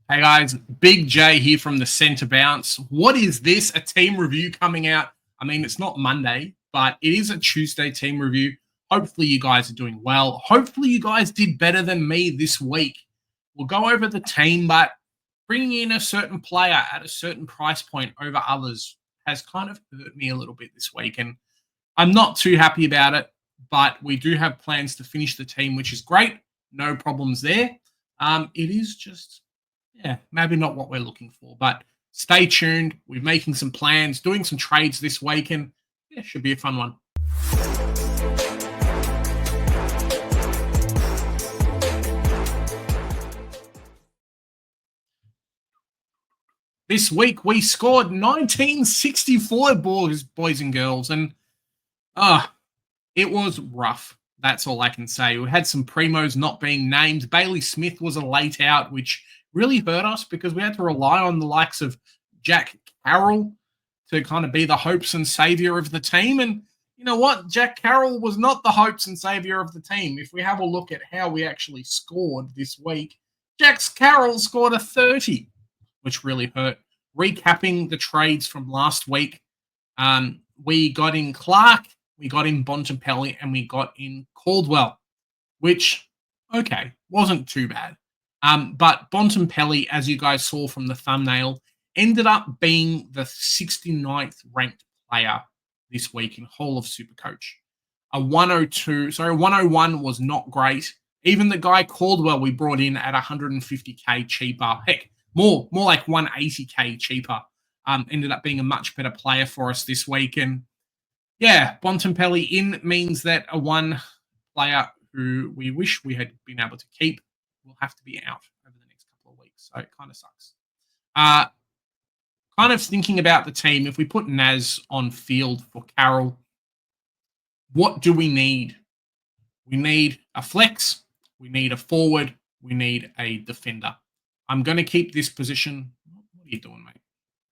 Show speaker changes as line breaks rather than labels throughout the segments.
Hey guys, Big J here from the Centre Bounce. What is this? A team review coming out? I mean, it's not Monday, but it is a Tuesday team review. Hopefully, you guys are doing well. Hopefully, you guys did better than me this week. We'll go over the team, but bringing in a certain player at a certain price point over others has kind of hurt me a little bit this week. And I'm not too happy about it, but we do have plans to finish the team, which is great. No problems there. It is just maybe not what we're looking for, but stay tuned. We're making some plans, doing some trades this week, and should be a fun one. This week we scored 1964 boys and girls, and it was rough. That's all I can say. We had some primos not being named. Bailey Smith was a late out, which really hurt us because we had to rely on the likes of Jack Carroll to kind of be the hopes and savior of the team. And you know what? Jack Carroll was not the hopes and savior of the team. If we have a look at how we actually scored this week, Jack Carroll scored a 30, which really hurt. Recapping the trades from last week, we got in Clark, we got in Bontempelli, and we got in Caldwell, which, okay, wasn't too bad. But Bontempelli, as you guys saw from the thumbnail, ended up being the 69th ranked player this week in whole of Supercoach. A 101 was not great. Even the guy Caldwell we brought in at 150k cheaper, heck, more like 180k cheaper, ended up being a much better player for us this week. And yeah, Bontempelli in means that a one player who we wish we had been able to keep will have to be out over the next couple of weeks. So it kind of sucks. Kind of thinking about the team, if we put Naz on field for Carroll, what do we need? We need a flex, we need a forward, we need a defender. I'm going to keep this position. What are you doing, mate?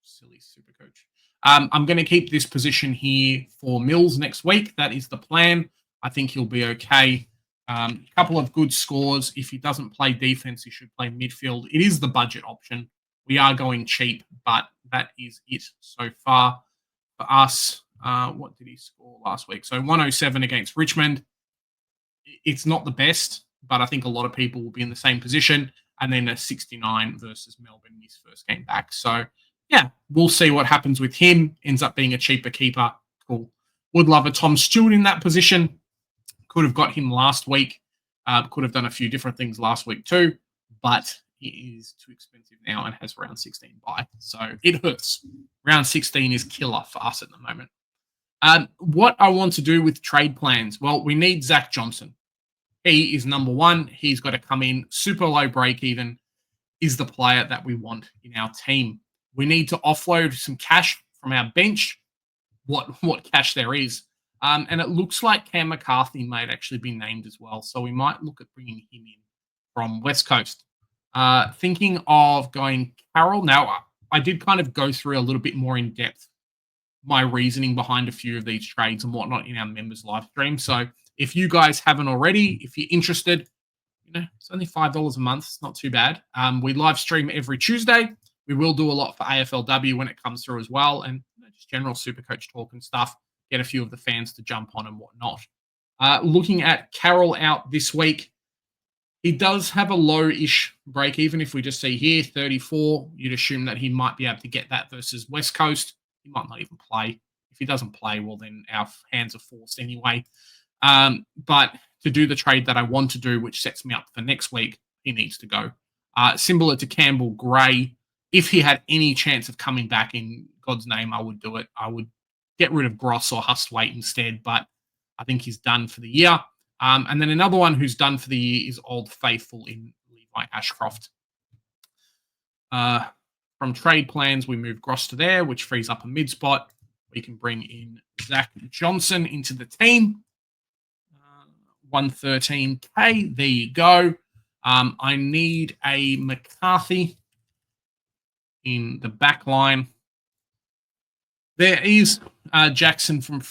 Silly super coach. I'm going to keep this position here for Mills next week. That is the plan. I think he'll be okay. A couple of good scores. If he doesn't play defense, he should play midfield. It is the budget option. We are going cheap, but that is it so far for us. What did he score last week? So 107 against Richmond. It's not the best, but I think a lot of people will be in the same position. And then a 69 versus Melbourne, his first game back. So, yeah, we'll see what happens with him. Ends up being a cheaper keeper. Cool. Would love a Tom Stewart in that position. Could have got him last week. Could have done a few different things last week too. But he is too expensive now and has round 16 bye. So it hurts. Round 16 is killer for us at the moment. What I want to do with trade plans, well, we need Zach Johnson. He is number one. He's got to come in super low break even, is the player that we want in our team. We need to offload some cash from our bench, what cash there is. And it looks like Cam McCarthy might actually be named as well. So we might look at bringing him in from West Coast. Thinking of going Carroll. Now, I did kind of go through a little bit more in depth my reasoning behind a few of these trades and whatnot in our members live stream. So if you guys haven't already, if you're interested, it's only $5 a month. It's not too bad. We live stream every Tuesday. We will do a lot for AFLW when it comes through as well. And just general Supercoach talk and stuff. Get a few of the fans to jump on and whatnot. Looking at Carroll out this week, he does have a low-ish break. Even if we just see here, 34, you'd assume that he might be able to get that versus West Coast. He might not even play. If he doesn't play, well, then our hands are forced anyway. But to do the trade that I want to do, which sets me up for next week, he needs to go. Similar to Campbell Gray, if he had any chance of coming back in God's name, I would do it. I would get rid of Gross or Hustwaite instead, but I think he's done for the year. And then another one who's done for the year is Old Faithful in Levi Ashcroft. From trade plans, we move Gross to there, which frees up a mid spot. We can bring in Zach Johnson into the team. 113k. There you go. I need a McCarthy in the back line. There is Jackson from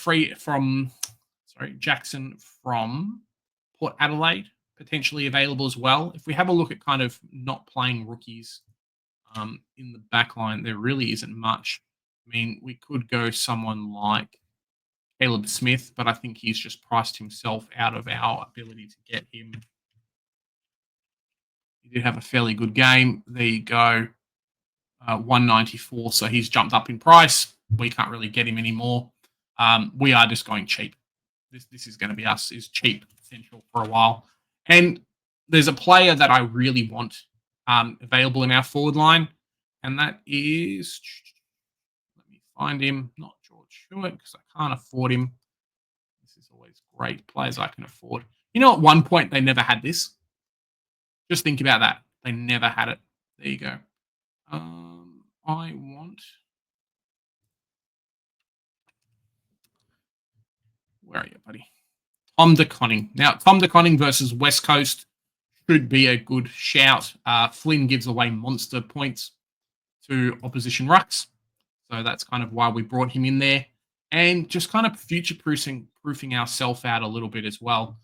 Port Adelaide potentially available as well. If we have a look at kind of not playing rookies In the back line, there really isn't much. I mean, we could go someone like Caleb Smith, but I think he's just priced himself out of our ability to get him. He did have a fairly good game. There you go. 194. So he's jumped up in price. We can't really get him anymore. We are just going cheap. This is going to be us, is cheap essential for a while. And there's a player that I really want available in our forward line, and that is, let me find him, not George Hewitt, because I can't afford him. This is always great players I can afford. You know, at one point they never had this. Just think about that. They never had it. There you go. I want. Where are you, buddy? Tom DeConning. Now, Tom DeConning versus West Coast should be a good shout. Flynn gives away monster points to opposition rucks. So that's kind of why we brought him in there. And just kind of future-proofing ourselves out a little bit as well.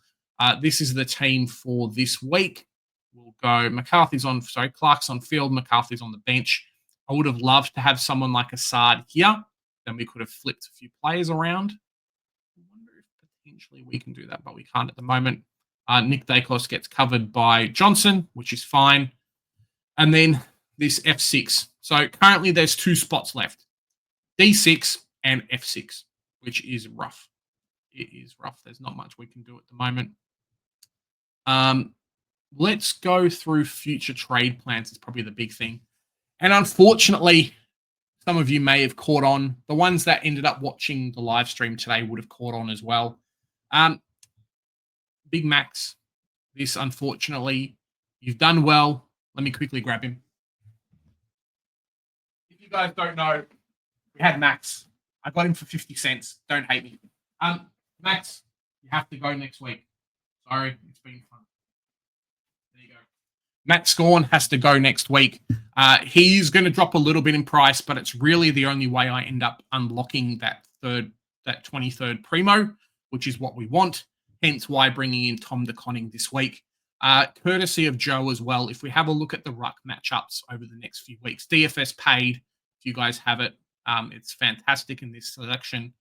This is the team for this week. We'll go, Clark's on field, McCarthy's on the bench. I would have loved to have someone like Assad here. Then we could have flipped a few players around. I wonder if potentially we can do that, but we can't at the moment. Nick Dacos gets covered by Johnson, which is fine. And then this F6. So currently there's 2 spots left. D6 and F6, which is rough. It is rough. There's not much we can do at the moment. Let's go through future trade plans. It's probably the big thing. And unfortunately, some of you may have caught on. The ones that ended up watching the live stream today would have caught on as well. Big Max, this unfortunately, you've done well. Let me quickly grab him. If you guys don't know, we had Max. I got him for 50 cents. Don't hate me. Max, you have to go next week. Sorry, it's been fun. There you go. Matt Scorn has to go next week. He's going to drop a little bit in price, but it's really the only way I end up unlocking that 23rd primo, which is what we want. Hence why bringing in Tom DeConning this week. Courtesy of Joe as well. If we have a look at the ruck matchups over the next few weeks, DFS paid. If you guys have it, it's fantastic in this selection.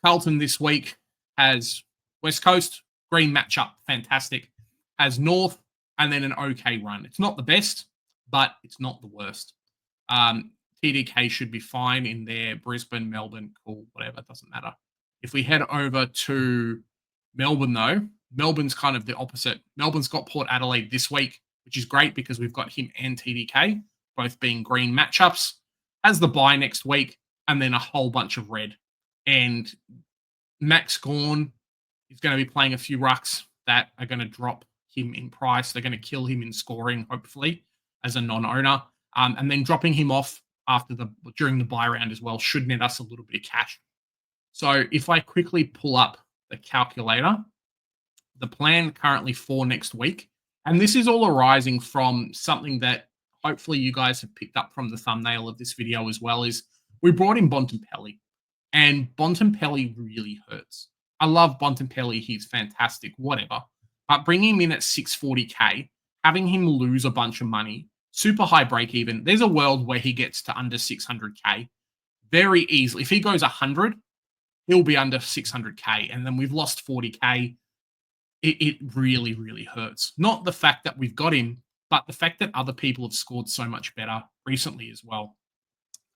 Carlton this week has West Coast, green matchup, fantastic. Has North, and then an okay run. It's not the best, but it's not the worst. TDK should be fine in there. Brisbane, Melbourne, cool, whatever, doesn't matter. If we head over to Melbourne, though, Melbourne's kind of the opposite. Melbourne's got Port Adelaide this week, which is great because we've got him and TDK, both being green matchups. Has the bye next week, and then a whole bunch of red. And Max Gorn is going to be playing a few rucks that are going to drop him in price. They're going to kill him in scoring, hopefully, as a non-owner. And then dropping him off during the buy round as well should net us a little bit of cash. So if I quickly pull up the calculator, the plan currently for next week, and this is all arising from something that hopefully you guys have picked up from the thumbnail of this video as well, is we brought in Bontempelli, and Bontempelli really hurts. I love Bontempelli. He's fantastic, whatever. But bringing him in at 640K, having him lose a bunch of money, super high break even, there's a world where he gets to under 600K very easily. If he goes 100, he'll be under 600K, and then we've lost 40K. It really, really hurts. Not the fact that we've got him, but the fact that other people have scored so much better recently as well.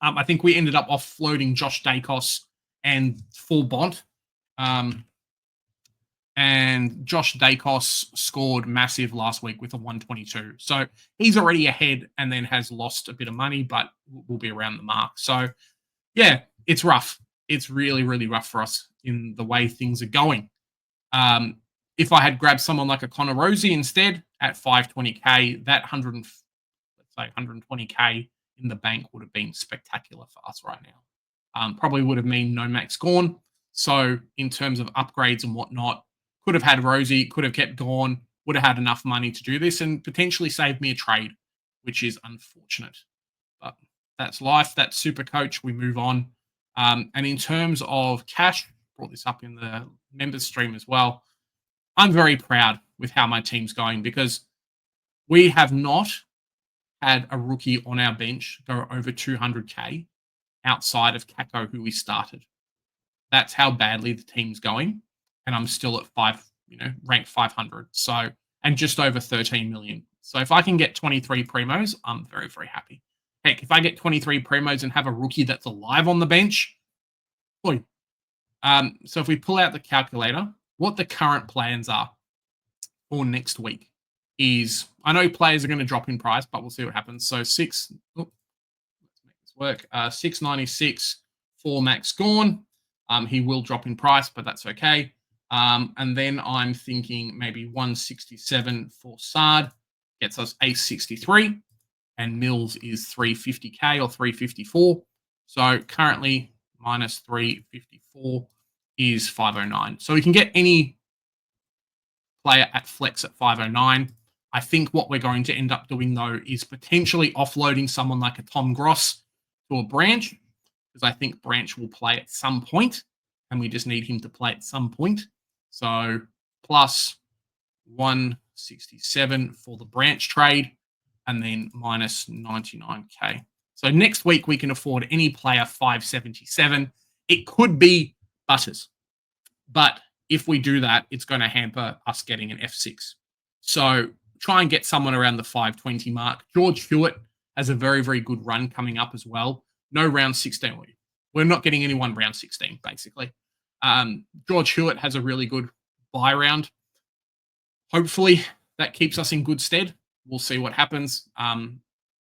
I think we ended up offloading Josh Dacos and full Bont. And Josh Dacos scored massive last week with a 122. So he's already ahead and then has lost a bit of money, but will be around the mark. So, yeah, it's rough. It's really, really rough for us in the way things are going. If I had grabbed someone like a Connor Rosie instead at 520K, that 120K in the bank would have been spectacular for us right now. Probably would have mean no Max Gorn. So in terms of upgrades and whatnot, could have had Rosie, could have kept Gorn, would have had enough money to do this and potentially saved me a trade, which is unfortunate. But that's life. That's Supercoach. We move on. And in terms of cash, brought this up in the members stream as well. I'm very proud with how my team's going because we have not had a rookie on our bench go over 200K outside of Kako, who we started. That's how badly the team's going. And I'm still at ranked 500. So, and just over 13 million. So if I can get 23 primos, I'm very, very happy. Heck, if I get 23 primos and have a rookie that's alive on the bench, boy. So if we pull out the calculator, what the current plans are for next week is, I know players are going to drop in price, but we'll see what happens. So let's make this work. 696 for Max Gorn. He will drop in price, but that's okay. And then I'm thinking maybe 167 for Sard gets us Ace 63, and Mills is 350K or 354. So currently minus 354 is 509. So we can get any player at flex at 509. I think what we're going to end up doing, though, is potentially offloading someone like a Tom Gross to a Branch, because I think Branch will play at some point, and we just need him to play at some point. So plus 167 for the Branch trade, and then minus 99K. So next week we can afford any player 577. It could be Butters, but if we do that, it's going to hamper us getting an F6. So try and get someone around the 520 mark. George Hewitt has a very, very good run coming up as well. No round 16. We're not getting anyone round 16, basically. George Hewitt has a really good buy round. Hopefully that keeps us in good stead. We'll see what happens.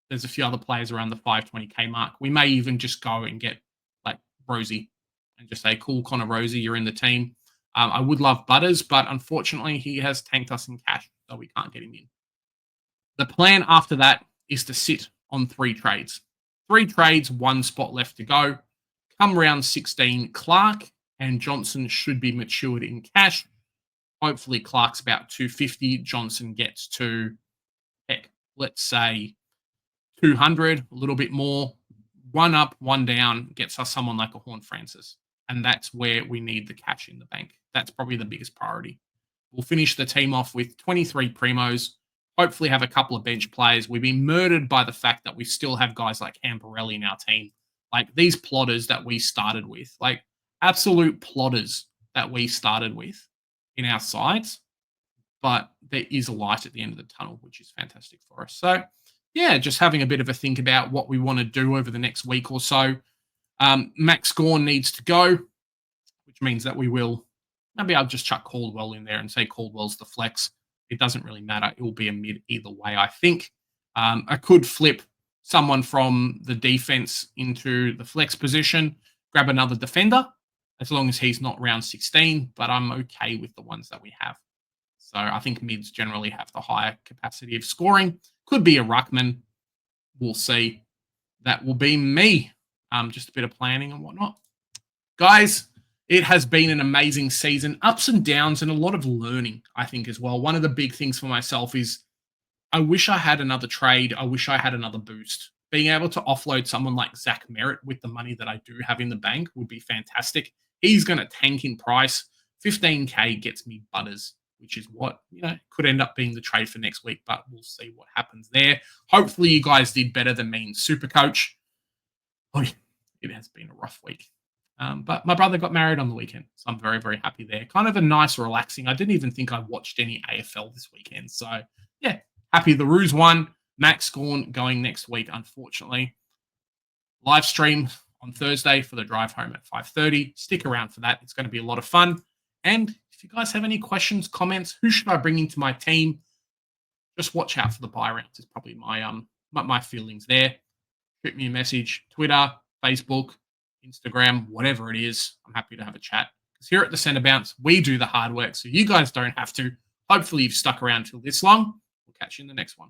There's a few other players around the 520K mark. We may even just go and get like Rosie and just say, cool, Connor Rosie, you're in the team. I would love Butters, but unfortunately he has tanked us in cash, so we can't get him in. The plan after that is to sit on 3 trades. 3 trades, 1 spot left to go. Come round 16, Clark and Johnson should be matured in cash. Hopefully Clark's about 250. Johnson gets to, heck, let's say 200, a little bit more. 1 up, 1 down gets us someone like a Horn Francis. And that's where we need the cash in the bank. That's probably the biggest priority. We'll finish the team off with 23 primos, hopefully have a couple of bench players. We've been murdered by the fact that we still have guys like Camporelli in our team. Like these plotters that we started with, like absolute plotters that we started with in our sides. But there is a light at the end of the tunnel, which is fantastic for us. So, yeah, just having a bit of a think about what we want to do over the next week or so. Max Gorn needs to go, which means that we will. Maybe I'll just chuck Caldwell in there and say Caldwell's the flex. It doesn't really matter. It will be a mid either way, I think. I could flip someone from the defense into the flex position, grab another defender, as long as he's not round 16, but I'm okay with the ones that we have. So I think mids generally have the higher capacity of scoring. Could be a Ruckman. We'll see. That will be me. Just a bit of planning and whatnot. Guys, it has been an amazing season. Ups and downs and a lot of learning, I think, as well. One of the big things for myself is I wish I had another trade. I wish I had another boost. Being able to offload someone like Zach Merritt with the money that I do have in the bank would be fantastic. He's going to tank in price. 15K gets me Butters, which is what, could end up being the trade for next week, but we'll see what happens there. Hopefully you guys did better than me in Supercoach. Boy, it has been a rough week. But my brother got married on the weekend, so I'm very, very happy there. Kind of a nice, relaxing. I didn't even think I watched any AFL this weekend. So, yeah, happy the Roos won. Max Gorn going next week, unfortunately. Live stream on Thursday for the drive home at 5:30. Stick around for that. It's going to be a lot of fun. And if you guys have any questions, comments, who should I bring into my team? Just watch out for the buy rounds is probably my feelings there. Shoot me a message, Twitter, Facebook, Instagram, whatever it is. I'm happy to have a chat. Because here at the Centre Bounce, we do the hard work, so you guys don't have to. Hopefully you've stuck around till this long. We'll catch you in the next one.